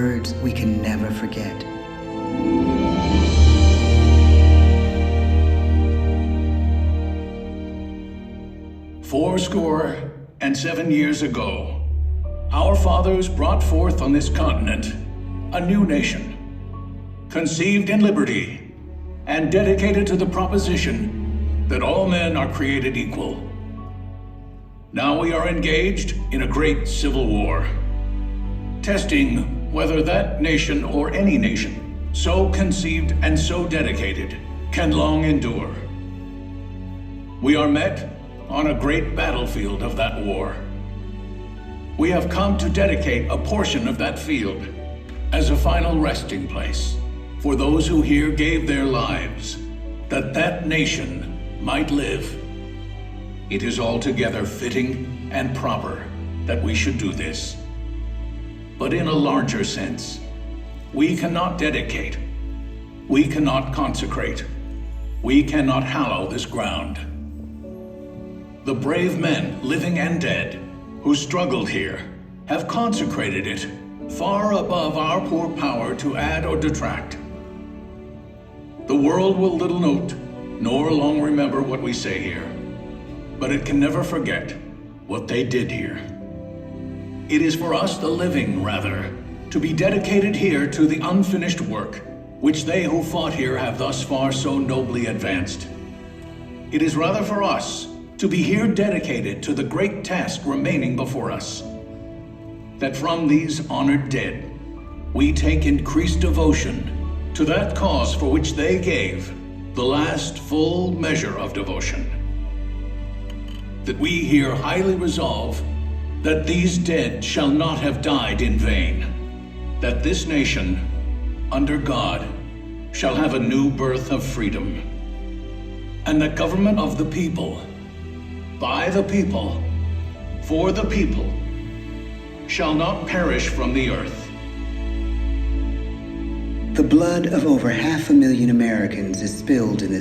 Words we can never forget. "Fourscore-and-7 years ago, our fathers brought forth on this continent a new nation, conceived in liberty and dedicated to the proposition that all men are created equal. Now we are engaged in a great civil war, testing whether that nation or any nation so conceived and so dedicated can long endure. We are met on a great battlefield of that war. We have come to dedicate a portion of that field as a final resting place for those who here gave their lives, that that nation might live. It is altogether fitting and proper that we should do this. But in a larger sense, we cannot dedicate, we cannot consecrate, we cannot hallow this ground. The brave men, living and dead, who struggled here, have consecrated it far above our poor power to add or detract. The world will little note, nor long remember what we say here, but it can never forget what they did here. It is for us, the living, rather, to be dedicated here to the unfinished work which they who fought here have thus far so nobly advanced. It is rather for us to be here dedicated to the great task remaining before us, that from these honored dead we take increased devotion to that cause for which they gave the last full measure of devotion. That we here highly resolve that these dead shall not have died in vain, that this nation, under God, shall have a new birth of freedom, and the government of the people, by the people, for the people, shall not perish from the earth. The blood of over 500,000 Americans is spilled in this